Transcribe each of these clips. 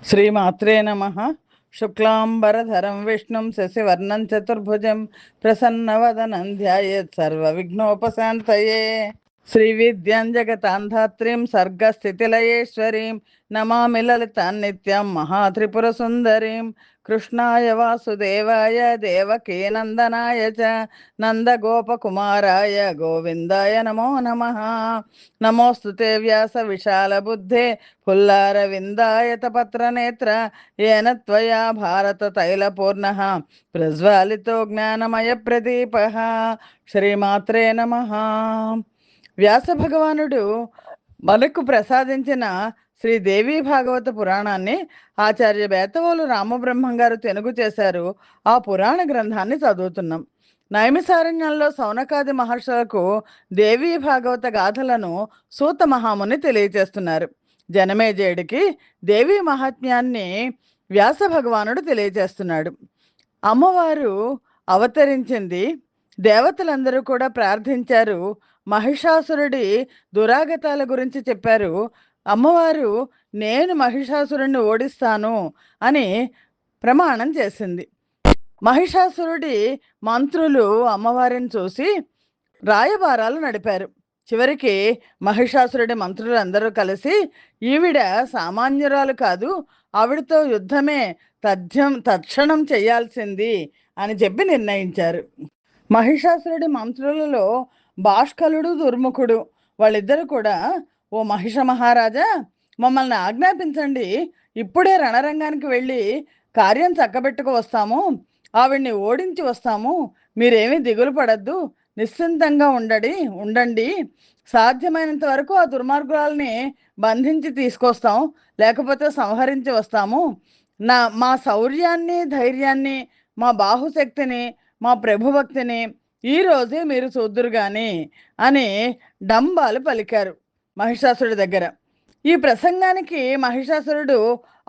శ్రీమాత్రే నమ. శుక్లాంబరధరం విష్ణుం శశివర్ణం చతుర్భుజం ప్రసన్నవదనం ధ్యాయేత్ సర్వవిఘ్నోపశాంతయే. శ్రీవిద్యాం జగతాంధాత్రీం సర్గస్థితిలయేశ్వరీం నమామి లలితాం నిత్యం మహాత్రిపురసుందరీం. కృష్ణాయ వాసుదేవాయ దేవకీ నందనాయ చ నందగోపకుమారాయ గోవిందాయ నమో నమః. నమోస్తుతే వ్యాస విశాల బుద్ధే పుల్లారవిందాయత పత్రనేత్ర ఏన త్వయా భారత తైలపూర్ణః ప్రజ్వాలితో జ్ఞానమయ ప్రదీపః. శ్రీమాత్రే నమః. వ్యాస భగవానుడు మనకు ప్రసాదించిన శ్రీదేవి భాగవత పురాణాన్ని ఆచార్య బేతవోలు రామబ్రహ్మం గారు తెనుగు చేశారు. ఆ పురాణ గ్రంథాన్ని చదువుతున్నాం. నైమిసారణ్యంలో సౌనకాది మహర్షులకు దేవీ భాగవత గాథలను సూత మహాముని తెలియచేస్తున్నారు. జనమేజయుడికి దేవీ మహాత్మ్యాన్ని వ్యాస భగవానుడు తెలియచేస్తున్నాడు. అమ్మవారు అవతరించింది, దేవతలందరూ కూడా ప్రార్థించారు, మహిషాసురుడి దురాగతాల గురించి చెప్పారు. అమ్మవారు నేను మహిషాసురుడిని ఓడిస్తాను అని ప్రమాణం చేసింది. మహిషాసురుడి మంత్రులు అమ్మవారిని చూసి రాయబారాలు నడిపారు. చివరికి మహిషాసురుడి మంత్రులు అందరూ కలిసి ఈవిడ సామాన్యురాలు కాదు, ఆవిడతో యుద్ధమే తక్షణం చేయాల్సింది అని చెప్పి నిర్ణయించారు. మహిషాసురుడి మంత్రులలో బాష్కలుడు దుర్ముఖుడు వాళ్ళిద్దరు కూడా, ఓ మహిష మహారాజా, మమ్మల్ని ఆజ్ఞాపించండి, ఇప్పుడే రణరంగానికి వెళ్ళి కార్యం చక్కబెట్టుకు వస్తాము, ఆవిడ్ని ఓడించి వస్తాము, మీరేమీ దిగులు పడద్దు, నిశ్చింతంగా ఉండండి, సాధ్యమైనంత వరకు ఆ దుర్మార్గురాల్ని బంధించి తీసుకొస్తాం, లేకపోతే సంహరించి వస్తాము, మా శౌర్యాన్ని ధైర్యాన్ని మా బాహుశక్తిని మా ప్రభుభక్తిని ఈరోజే మీరు చూద్దురు గాని అని డంబాలు పలికారు మహిషాసురుడి దగ్గర. ఈ ప్రసంగానికి మహిషాసురుడు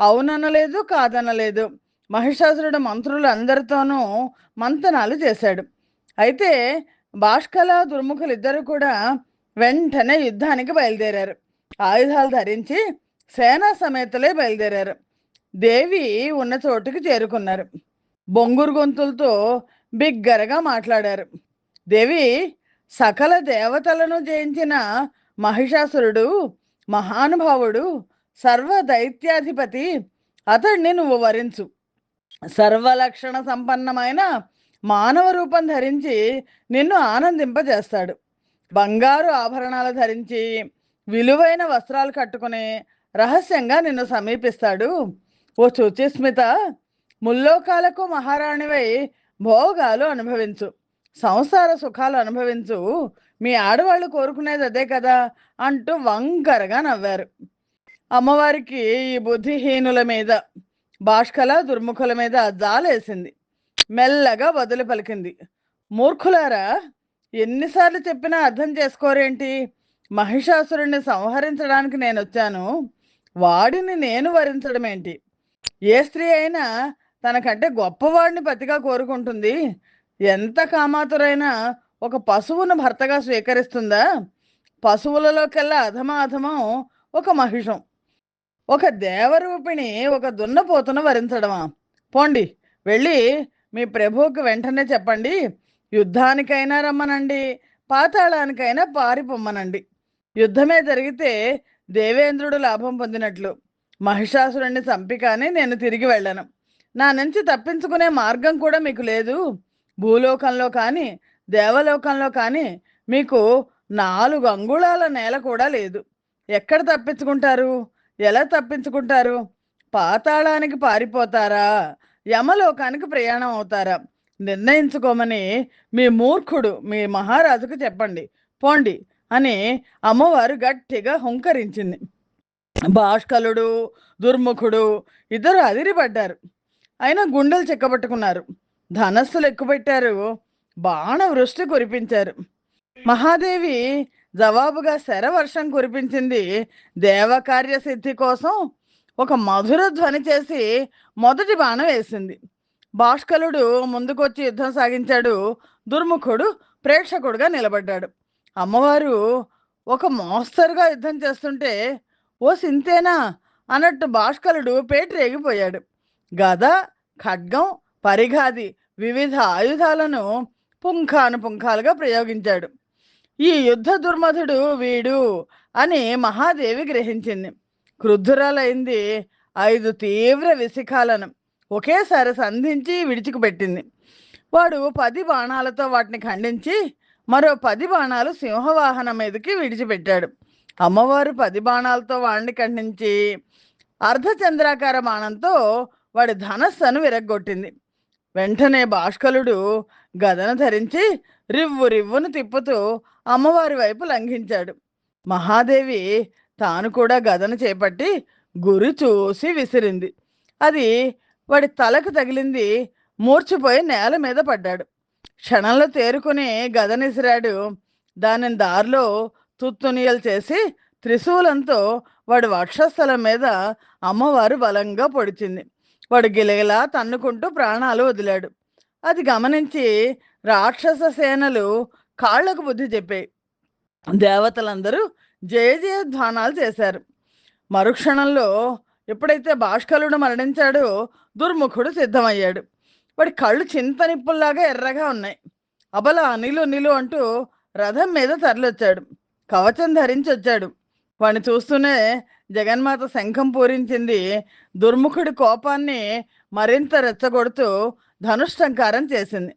అవుననలేదు, కాదనలేదు. మహిషాసురుడు మంత్రులు అందరితోనూ మంతనాలు చేశాడు. అయితే బాష్కల దుర్ముఖులు ఇద్దరు కూడా వెంటనే యుద్ధానికి బయలుదేరారు. ఆయుధాలు ధరించి సేనా సమేతలే బయలుదేరారు. దేవి ఉన్న చోటుకి చేరుకున్నారు. బొంగురు గొంతులతో బిగ్గరగా మాట్లాడారు. దేవి, సకల దేవతలను జయించిన మహిషాసురుడు మహానుభావుడు, సర్వ దైత్యాధిపతి, అతడిని నువ్వు వరించు. సర్వలక్షణ సంపన్నమైన మానవ రూపం ధరించి నిన్ను ఆనందింపజేస్తాడు. బంగారు ఆభరణాలు ధరించి విలువైన వస్త్రాలు కట్టుకుని రహస్యంగా నిన్ను సమీపిస్తాడు. ఓ శుచిస్మిత, ముల్లోకాలకు మహారాణివై భోగాలు అనుభవించు, సంసార సుఖాలు అనుభవించు, మీ ఆడవాళ్ళు కోరుకునేది అదే కదా అంటూ వంకరగా నవ్వారు. అమ్మవారికి ఈ బుద్ధిహీనుల మీద, బాష్కల దుర్ముఖుల మీద జాలేసింది. మెల్లగా బదులు పలికింది. మూర్ఖులారా, ఎన్నిసార్లు చెప్పినా అర్థం చేసుకోరేంటి? మహిషాసురుణ్ణి సంహరించడానికి నేను వచ్చాను, వాడిని నేను వరించడం ఏంటి? ఏ స్త్రీ అయినా తనకంటే గొప్పవాడిని పతిగా కోరుకుంటుంది. ఎంత కామాతురైనా ఒక పశువును భర్తగా స్వీకరిస్తుందా? పశువులలోకెల్లా అధమాధమం ఒక మహిషం. ఒక దేవరూపిణి ఒక దున్నపోతును వరించడమా? పోండి, వెళ్ళి మీ ప్రభువుకి వెంటనే చెప్పండి, యుద్ధానికైనా రమ్మనండి, పాతాళానికైనా పారిపోమ్మనండి. యుద్ధమే జరిగితే దేవేంద్రుడు లాభం పొందినట్లు. మహిషాసురుణ్ణి చంపి కానీ నేను తిరిగి వెళ్ళను. నా నుంచి తప్పించుకునే మార్గం కూడా మీకు లేదు. భూలోకంలో కానీ దేవలోకంలో కానీ మీకు 4 అంగుళాల నేల కూడా లేదు. ఎక్కడ తప్పించుకుంటారు? ఎలా తప్పించుకుంటారు? పాతాళానికి పారిపోతారా, యమలోకానికి ప్రయాణం అవుతారా? నిర్ణయించుకోమని మీ మూర్ఖుడు మీ మహారాజుకు చెప్పండి, పోండి అని అమ్మవారు గట్టిగా హుంకరించింది. బాష్కలుడు దుర్ముఖుడు ఇద్దరు అదిరిపడ్డారు. అయినా గుండెలు చెక్కబట్టుకున్నారు, ధనస్సులు ఎక్కుపెట్టారు, బాణ వృష్టి కురిపించారు. మహాదేవి జవాబుగా శరవర్షం కురిపించింది. దేవకార్య సిద్ధి కోసం ఒక మధుర ధ్వని చేసి మొదటి బాణం వేసింది. బాష్కలుడు ముందుకొచ్చి యుద్ధం సాగించాడు. దుర్ముఖుడు ప్రేక్షకుడుగా నిలబడ్డాడు. అమ్మవారు ఒక మోస్తరుగా యుద్ధం చేస్తుంటే, ఓ సింతేనా అన్నట్టు భాస్కరుడు పేటరేగిపోయాడు. గద, ఖడ్గం, పరిఘాది వివిధ ఆయుధాలను పుంఖానుపుంఖాలుగా ప్రయోగించాడు. ఈ యుద్ధ దుర్మధుడు వీడు అని మహాదేవి గ్రహించింది. క్రుద్ధురాలైంది. 5 తీవ్ర విశిఖాలను ఒకేసారి సంధించి విడిచిపెట్టింది. వాడు 10 బాణాలతో వాటిని ఖండించి మరో 10 బాణాలు సింహవాహనం మీదకి విడిచిపెట్టాడు. అమ్మవారు 10 బాణాలతో వాడిని ఖండించి అర్ధచంద్రాకార బాణంతో వాడి ధనస్సును విరగ్గొట్టింది. వెంటనే భాస్కరుడు గదను ధరించి రివ్వు రివ్వును తిప్పుతూ అమ్మవారి వైపు లంఘించాడు. మహాదేవి తాను కూడా గదను చేపట్టి గురి చూసి విసిరింది. అది వాడి తలకు తగిలింది. మూర్చిపోయి నేల మీద పడ్డాడు. క్షణంలో తేరుకుని గదనిసిరాడు. దానిని దారిలో తుత్తునియలు చేసి త్రిశూలంతో వాడి వక్షస్థలం మీద అమ్మవారు బలంగా పొడిచింది. వాడు గిలగిలా తన్నుకుంటూ ప్రాణాలు వదిలాడు. అది గమనించి రాక్షస సేనలు కాళ్లకు బుద్ధి చెప్పాయి. దేవతలందరూ జయ జయధ్వానాలు చేశారు. మరుక్షణంలో ఎప్పుడైతే భాస్కరుడు మరణించాడో దుర్ముఖుడు సిద్ధమయ్యాడు. వాడి కళ్ళు చింతనిప్పుల్లాగా ఎర్రగా ఉన్నాయి. అబల నిలు నిలు అంటూ రథం మీద తరలొచ్చాడు. కవచం ధరించి వచ్చాడు. వాడిని చూస్తూనే జగన్మాత శంఖం పూరించింది. దుర్ముఖుడి కోపాన్ని మరింత రెచ్చగొడుతూ ధనుష్టంకారం చేసింది.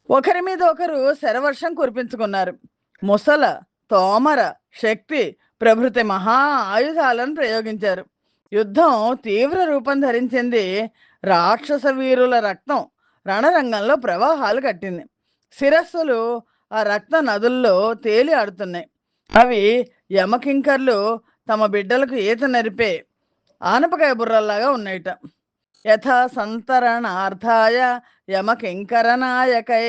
ఒకరి మీద ఒకరు శరవర్షం కురిపించుకున్నారు. ముసల, తోమర, శక్తి ప్రభృతి మహా ఆయుధాలను ప్రయోగించారు. యుద్ధం తీవ్ర రూపం ధరించింది. రాక్షస వీరుల రక్తం రణరంగంలో ప్రవాహాలు కట్టింది. శిరస్సులు ఆ రక్త నదుల్లో తేలి ఆడుతున్నాయి. అవి యమకింకర్లు తమ బిడ్డలకు ఈత నెరిపే ఆనపకాయ బుర్రల్లాగా ఉన్నాయిట. యథా సంతరణార్థాయ యమకింకరనాయకై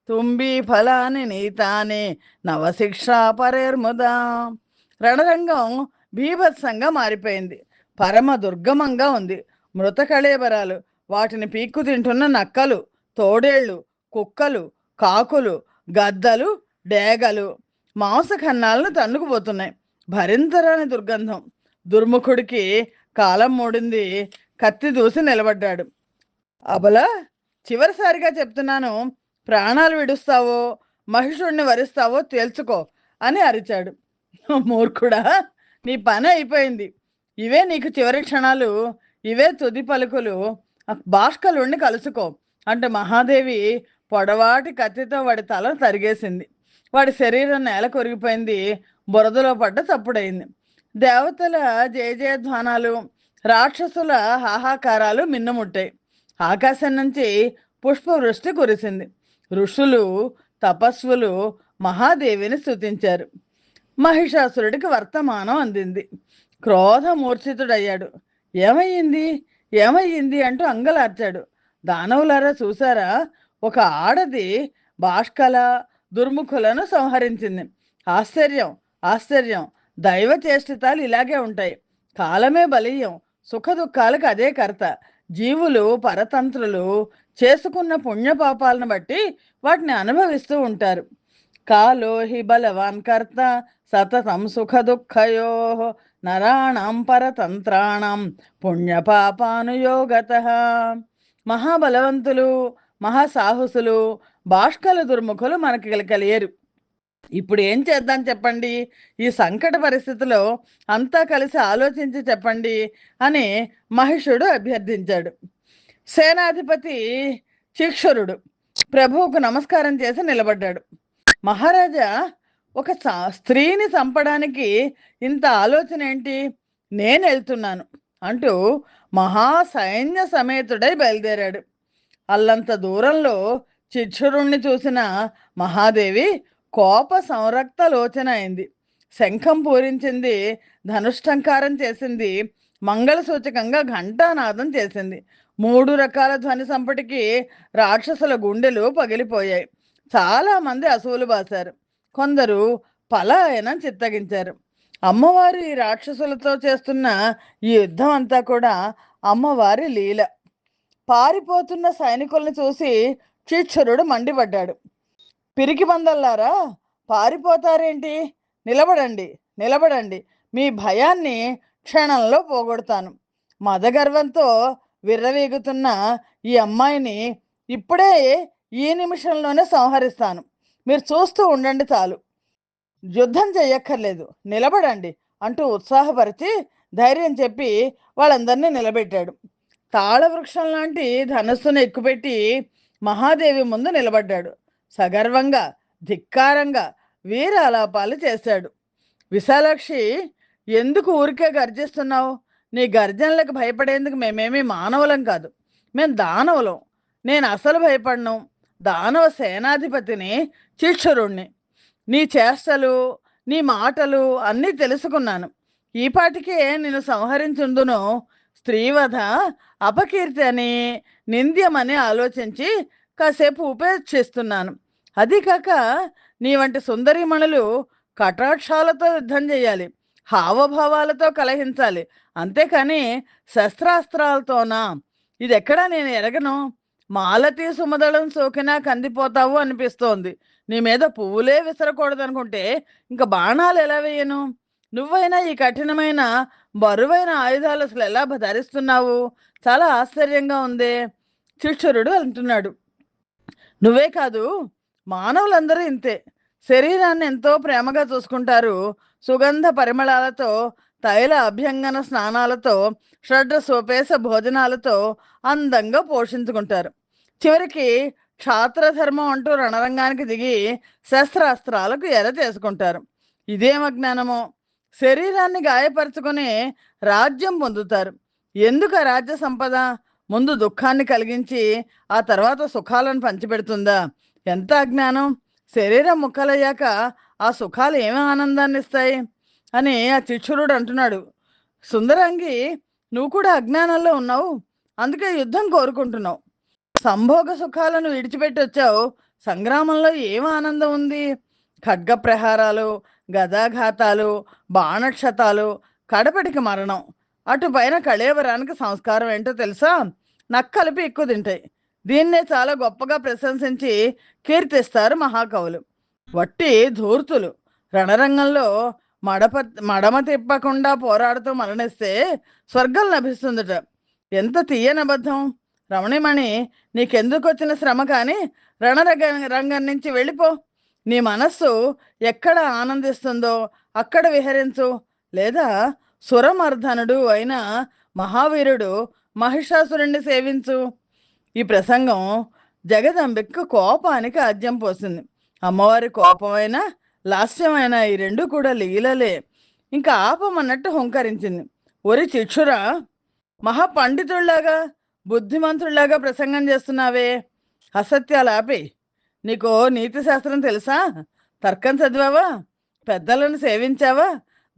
తుంబీ ఫలాని నీతాని నవశిక్షా పరేర్ముదా. రణరంగం బీభత్సంగా మారిపోయింది. పరమ దుర్గమంగా ఉంది. మృత కళేబరాలు, వాటిని పీక్కు తింటున్న నక్కలు, తోడేళ్లు, కుక్కలు, కాకులు, గద్దలు, డేగలు మాంసఖన్నాలను తన్నుకుపోతున్నాయి. భరింతరాని దుర్గంధం. దుర్ముఖుడికి కాలం మూడింది. కత్తి దూసి నిలబడ్డాడు. అబలా, చివరిసారిగా చెప్తున్నాను, ప్రాణాలు విడుస్తావో మహిషుడిని వరిస్తావో తేల్చుకో అని అరిచాడు. మూర్ఖుడా, నీ పని అయిపోయింది. ఇవే నీకు చివరి క్షణాలు, ఇవే తుది పలుకులు. భాస్కరుణ్ణి కలుసుకో అంటే మహాదేవి పొడవాటి కత్తితో వాడి తల తరిగేసింది. వాడి శరీరం నేల కొరిగిపోయింది. బురదలో పడ్డ చప్పుడైంది. దేవతల జయ జయధ్వానాలు, రాక్షసుల హాహాకారాలు మిన్నుముట్టాయి. ఆకాశం నుంచి పుష్పవృష్టి కురిసింది. ఋషులు, తపస్సులు మహాదేవిని స్తుతించారు. మహిషాసురుడికి వర్తమానం అందింది. క్రోధమూర్ఛితుడయ్యాడు. ఏమయ్యింది ఏమయ్యింది అంటూ అంగలార్చాడు. దానవులారా చూసారా, ఒక ఆడది భాష్కల దుర్ముఖులను సంహరించింది. ఆశ్చర్యం ఆశ్చర్యం. దైవ చేష్టితాలు ఇలాగే ఉంటాయి. కాలమే బలీయం. సుఖ దుఃఖాలకు అదే కర్త. జీవులు పరతంత్రులు చేసుకున్న పుణ్యపాపాలను బట్టి వాటిని అనుభవిస్తూ ఉంటారు. కాలో హి బలవాన్ కర్త సతతం సుఖ దుఃఖయో నరాణం పరతంత్రాణం పుణ్యపాపానుయోగత. మహాబలవంతులు, మహాసాహసులు, భాష్కల దుర్ముఖులు మనకి కలియరు. ఇప్పుడు ఏం చేద్దాం చెప్పండి? ఈ సంకట పరిస్థితిలో అంతా కలిసి ఆలోచించి చెప్పండి అని మహిషుడు అభ్యర్థించాడు. సేనాధిపతి శిక్షరుడు ప్రభువుకు నమస్కారం చేసి నిలబడ్డాడు. మహారాజా, ఒక స్త్రీని చంపడానికి ఇంత ఆలోచన ఏంటి? నేను వెళ్తున్నాను అంటూ మహాసైన్య సమేతుడై బయలుదేరాడు. అల్లంత దూరంలో చిక్షురుణ్ణి చూసిన మహాదేవి కోప సంరక్త లోచన అయింది. శంఖం పూరించింది. ధనుష్టంకారం చేసింది. మంగళ సూచకంగా ఘంటానాదం చేసింది. 3 రకాల ధ్వని సంపటికి రాక్షసుల గుండెలు పగిలిపోయాయి. చాలా మంది అసువులు బాశారు. కొందరు పలాయనం చిత్తగించారు. అమ్మవారి రాక్షసులతో చేస్తున్న ఈ యుద్ధం అంతా కూడా అమ్మవారి లీల. పారిపోతున్న సైనికుల్ని చూసి చిక్షురుడు మండిపడ్డాడు. పిరికి బందల్లారా, పారిపోతారేంటి? నిలబడండి నిలబడండి. మీ భయాన్ని క్షణంలో పోగొడతాను. మదగర్వంతో విర్రవీగుతున్న ఈ అమ్మాయిని ఇప్పుడే ఈ నిమిషంలోనే సంహరిస్తాను. మీరు చూస్తూ ఉండండి చాలు. యుద్ధం చెయ్యక్కర్లేదు, నిలబడండి అంటూ ఉత్సాహపరిచి ధైర్యం చెప్పి వాళ్ళందరినీ నిలబెట్టాడు. తాళవృక్షం లాంటి ధనస్సును ఎక్కుపెట్టి మహాదేవి ముందు నిలబడ్డాడు. సగర్వంగా, ధిక్కారంగా వీరాలాపాలు చేశాడు. విశాలాక్షి, ఎందుకు ఊరికే గర్జిస్తున్నావు? నీ గర్జనలకు భయపడేందుకు మేమేమీ మానవులం కాదు, మేం దానవులం. నేను అసలు భయపడను. దానవ సేనాధిపతిని, చిక్షురుణ్ణి. నీ చేష్టలు, నీ మాటలు అన్నీ తెలుసుకున్నాను. ఈపాటికే నేను సంహరించుందును. స్త్రీవధ అపకీర్తి అని, నింద్యమని ఆలోచించి కాసేపు ఉపేక్షిస్తున్నాను. అది కాక నీ వంటి సుందరిమణులు కటాక్షాలతో యుద్ధం చేయాలి, హావభావాలతో కలహించాలి, అంతేకాని శస్త్రాస్త్రాలతోనా? ఇది ఎక్కడా నేను ఎరగను. మాలతీ సుమదళం సోకినా కందిపోతావు అనిపిస్తోంది. నీ మీద పువ్వులే విసరకూడదనుకుంటే ఇంకా బాణాలు ఎలా వేయను? నువ్వైనా ఈ కఠినమైన బరువైన ఆయుధాలు అసలు ఎలా ధరిస్తున్నావు? చాలా ఆశ్చర్యంగా ఉందే. శిక్షురుడు అంటున్నాడు. నువ్వే కాదు, మానవులందరూ ఇంతే. శరీరాన్ని ఎంతో ప్రేమగా చూసుకుంటారు. సుగంధ పరిమళాలతో, తైల అభ్యంగన స్నానాలతో, షడ్రసోపేస భోజనాలతో అందంగా పోషించుకుంటారు. చివరికి క్షాత్రధర్మం అంటూ రణరంగానికి దిగి శస్త్రాస్త్రాలకు ఎర చేసుకుంటారు. ఇదేం అజ్ఞానమో! శరీరాన్ని గాయపరుచుకుని రాజ్యం పొందుతారు. ఎందుకు ఆ రాజ్య సంపద? ముందు దుఃఖాన్ని కలిగించి ఆ తర్వాత సుఖాలను పంచిపెడుతుందా? ఎంత అజ్ఞానం! శరీరం ముక్కలయ్యాక ఆ సుఖాలు ఏమి ఆనందాన్ని ఇస్తాయి అని ఆ చిక్షురుడు అంటున్నాడు. సుందరాంగి, నువ్వు కూడా అజ్ఞానంలో ఉన్నావు, అందుకే యుద్ధం కోరుకుంటున్నావు. సంభోగ సుఖాలను విడిచిపెట్టి వచ్చావు. సంగ్రామంలో ఏం ఆనందం ఉంది? ఖడ్గ ప్రహారాలు, గదాఘాతాలు, బాణక్షతాలు, కడపటికి మరణం. అటు పైన కళేబరానికి సంస్కారం ఏంటో తెలుసా? నక్కలిపి ఎక్కువ తింటాయి. దీన్నే చాలా గొప్పగా ప్రశంసించి కీర్తిస్తారు మహాకవులు. వట్టి ధూర్తులు రణరంగంలో మడప మడమ తిప్పకుండా పోరాడుతూ మరణిస్తే స్వర్గం లభిస్తుందట. ఎంత తీయని అబద్ధం! రమణిమణి, నీకెందుకు వచ్చిన శ్రమ? కానీ రంగం నుంచి వెళ్ళిపో. నీ మనస్సు ఎక్కడ ఆనందిస్తుందో అక్కడ విహరించు. లేదా సురమర్ధనుడు అయిన మహావీరుడు మహిషాసురుణ్ణి సేవించు. ఈ ప్రసంగం జగదంబిక కోపానికి ఆజ్యం పోసింది. అమ్మవారి కోపమైన, లాస్యమైన ఈ రెండు కూడా లీలలే. ఇంకా ఆపమన్నట్టు హుంకరించింది. ఒరి చిక్షురా, మహాపండితుల్లాగా, బుద్ధిమంతుల్లాగా ప్రసంగం చేస్తున్నావే, అసత్యాలు ఆపి. నీకు నీతి శాస్త్రం తెలుసా? తర్కం చదివావా? పెద్దలను సేవించావా?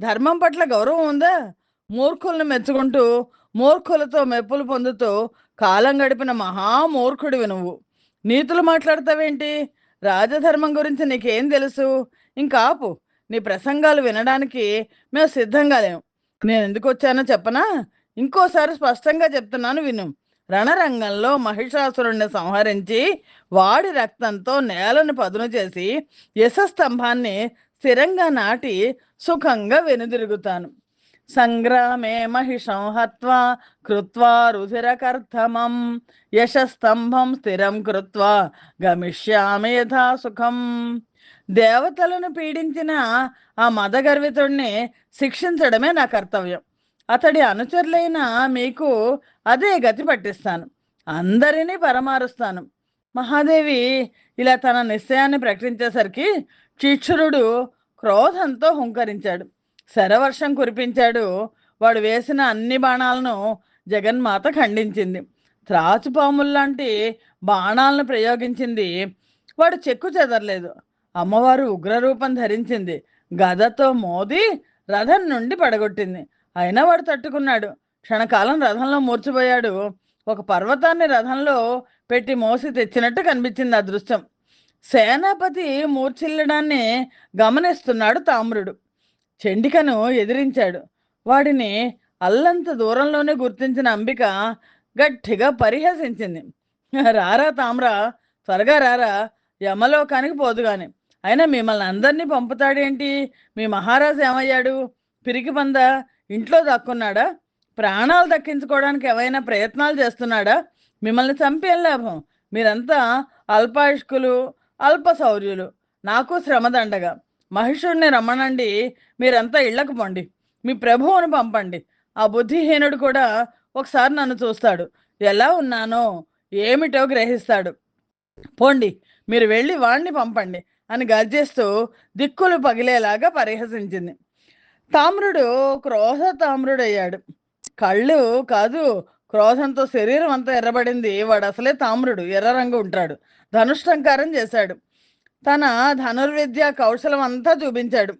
ధర్మం పట్ల గౌరవం ఉందా? మూర్ఖులను మెచ్చుకుంటూ మూర్ఖులతో మెప్పులు పొందుతూ కాలం గడిపిన మహామూర్ఖుడివి నువ్వు. నీతులు మాట్లాడతావేంటి? రాజధర్మం గురించి నీకేం తెలుసు? ఇంకాపు. నీ ప్రసంగాలు వినడానికి మేము సిద్ధంగా లేము. నేను ఎందుకు వచ్చానో చెప్పనా? ఇంకోసారి స్పష్టంగా చెప్తున్నాను, విను. రణరంగంలో మహిషాసురుణ్ణి సంహరించి వాడి రక్తంతో నేలను పదును చేసి యశస్తంభాన్ని స్థిరంగా నాటి సుఖంగా వెనుదిరుగుతాను. సంగ్రామే మహిషం హత్వా కృత్వా రుధిరకర్ధమం యశస్తంభం స్థిరం కృత్వా గమిష్యామి యథా సుఖం. దేవతలను పీడించిన ఆ మదగర్వితుడిని శిక్షించడమే నా కర్తవ్యం. అతడి అనుచరులైన మీకు అదే గతి పట్టిస్తాను. అందరినీ పరమారుస్తాను. మహాదేవి ఇలా తన నిశ్చయాన్ని ప్రకటించేసరికి చిక్షురుడు క్రోధంతో హుంకరించాడు. శరవర్షం కురిపించాడు. వాడు వేసిన అన్ని బాణాలను జగన్మాత ఖండించింది. త్రాచుపాముల్లాంటి బాణాలను ప్రయోగించింది. వాడు చెక్కు చెదరలేదు. అమ్మవారు ఉగ్రరూపం ధరించింది. గదతో మోది రథం నుండి పడగొట్టింది. అయినా వాడు తట్టుకున్నాడు. క్షణకాలం రథంలో మూర్చిపోయాడు. ఒక పర్వతాన్ని రథంలో పెట్టి మోసి తెచ్చినట్టు కనిపించింది ఆ దృశ్యం. సేనాపతి మూర్ఛిల్లడాన్ని గమనిస్తున్నాడు తామ్రుడు. చండికను ఎదిరించాడు. వాడిని అల్లంత దూరంలోనే గుర్తించిన అంబిక గట్టిగా పరిహసించింది. రారా తామ్రా, త్వరగా రారా, యమలోకానికి పోదుగాని. అయినా మిమ్మల్ని అందరినీ పంపుతాడేంటి? మీ మహారాజు ఏమయ్యాడు? పిరికి పంద, ఇంట్లో దక్కున్నాడా? ప్రాణాలు దక్కించుకోవడానికి ఏవైనా ప్రయత్నాలు చేస్తున్నాడా? మిమ్మల్ని చంపి ఏం లాభం? మీరంతా అల్పాయుష్కులు, అల్ప శౌర్యులు. నాకు శ్రమదండగా. మహిషుడిని రమ్మనండి. మీరంతా ఇళ్లకు పొండి. మీ ప్రభువును పంపండి. ఆ బుద్ధిహీనుడు కూడా ఒకసారి నన్ను చూస్తాడు. ఎలా ఉన్నానో ఏమిటో గ్రహిస్తాడు. పోండి, మీరు వెళ్ళి వాణ్ణి పంపండి అని గర్జిస్తూ దిక్కులు పగిలేలాగా పరిహసించింది. తామ్రుడు క్రోధ తామ్రుడయ్యాడు. కళ్ళు కాదు, క్రోధంతో శరీరం అంతా ఎర్రబడింది. వాడు అసలే తామ్రుడు, ఎర్ర రంగు ఉంటాడు. ధనుష్టంకారం చేశాడు. తన ధనుర్విద్య కౌశలం అంతా చూపించాడు.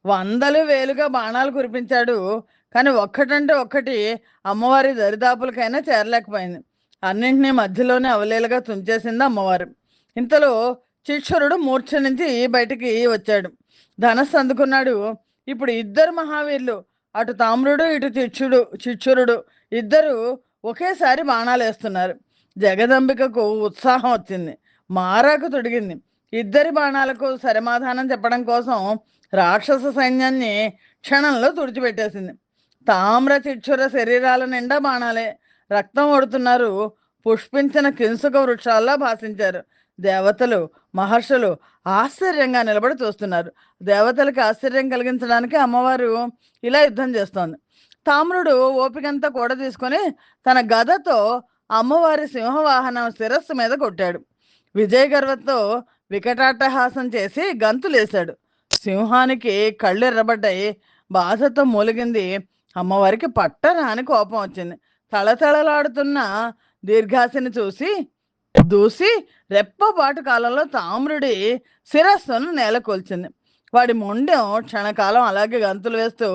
వందలు వేలుగా బాణాలు కురిపించాడు. కానీ ఒక్కటంటే ఒక్కటి అమ్మవారి దరిదాపులకైనా చేరలేకపోయింది. అన్నింటినీ మధ్యలోనే అవలీలగా తుంచేసింది అమ్మవారు. ఇంతలో చిక్షురుడు మూర్ఛ నుంచి బయటికి వచ్చాడు. ధనస్సు అందుకున్నాడు. ఇప్పుడు ఇద్దరు మహావీరులు, అటు తామ్రుడు ఇటు చిచ్చురుడు ఇద్దరు ఒకేసారి బాణాలు వేస్తున్నారు. జగదంబికకు ఉత్సాహం వచ్చింది. మారాకు తొడిగింది. ఇద్దరి బాణాలకు సమాధానం చెప్పడం కోసం రాక్షస సైన్యాన్ని క్షణంలో తుడిచిపెట్టేసింది. తామ్ర చిచ్చుర శరీరాల నిండా బాణాలే. రక్తం ఓడుతున్నారు. పుష్పించిన కింసుక వృక్షాల్లో భాషించారు. దేవతలు, మహర్షులు ఆశ్చర్యంగా నిలబడి చూస్తున్నారు. దేవతలకి ఆశ్చర్యం కలిగించడానికి అమ్మవారు ఇలా యుద్ధం చేస్తోంది. తామ్రుడు ఓపికంతా కూడా తీసుకొని తన గదతో అమ్మవారి సింహవాహనం శిరస్సు మీద కొట్టాడు. విజయ గర్వంతో వికటాట్టహాసం చేసి గంతులేశాడు. సింహానికి కళ్ళు ఎర్రబడ్డాయి. బాధతో మూలిగింది. అమ్మవారికి పట్టరాని కోపం వచ్చింది. తళతళలాడుతున్న దీర్ఘాసిని చూసి దూసి రెప్పపాటు కాలంలో తామ్రుడి శిరస్సును నేలకొల్చింది. వాడి మొండెం క్షణకాలం అలాగే గంతులు వేస్తూ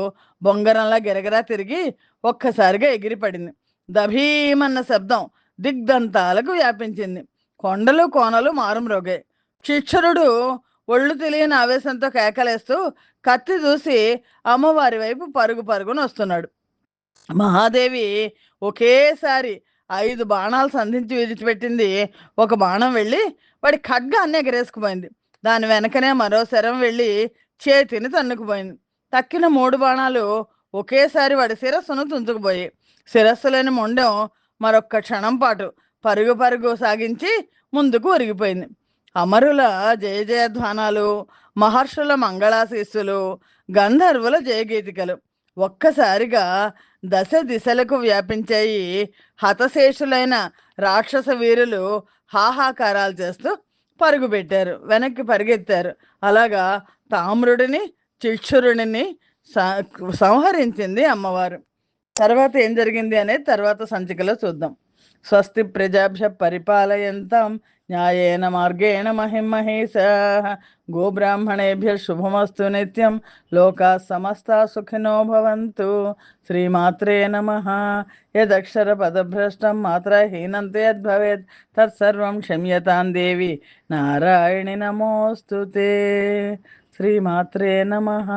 బొంగరంలా గిరగిరా తిరిగి ఒక్కసారిగా ఎగిరిపడింది. దభీమన్న శబ్దం దిగ్దంతాలకు వ్యాపించింది. కొండలు కోనలు మారుమ్రోగాయి. శిక్షరుడు ఒళ్ళు తెలియని ఆవేశంతో కేకలేస్తూ కత్తి దూసి అమ్మవారి వైపు పరుగు పరుగున వస్తున్నాడు. మహాదేవి ఒకేసారి 5 బాణాలు సంధించి విడిచిపెట్టింది. ఒక బాణం వెళ్ళి వాడి ఖడ్గాన్ని ఎగరేసుకుపోయింది. దాని వెనకనే మరో శరం వెళ్ళి చేతిని తన్నుకుపోయింది. తక్కిన 3 బాణాలు ఒకేసారి వాడి శిరస్సును తుంచుకుపోయాయి. శిరస్సు లేని మొండెం మరొక్క క్షణం పాటు పరుగు పరుగు సాగించి ముందుకు ఒరిగిపోయింది. అమరుల జయ జయధ్వానాలు, మహర్షుల మంగళాశీస్సులు, గంధర్వుల జయగీతికలు ఒక్కసారిగా దశ దిశలకు వ్యాపించాయి. హతశేషులైన రాక్షస వీరులు హాహాకారాలు చేస్తూ పరుగు పెట్టారు, వెనక్కి పరిగెత్తారు. అలాగా తామ్రుడిని చిక్షురుడిని సంహరించింది అమ్మవారు. తర్వాత ఏం జరిగింది అనేది తర్వాత సంచికలో చూద్దాం. స్వస్తి ప్రజాభ్య పరిపాలయంతాం న్యాయేన మార్గేణ మహిమహేషాః గోబ్రాహ్మణేభ్య శుభమస్తు నిత్యం. లోకా సమస్తా సుఖినో భవంతు. శ్రీమాత్రే నమః. యదక్షర పదభ్రష్టం మాత్రహీనంతే యద్భవేత్ తత్సర్వం క్షమ్యతాం దేవి నారాయణి నమోస్తుతే. శ్రీమాత్రే నమః.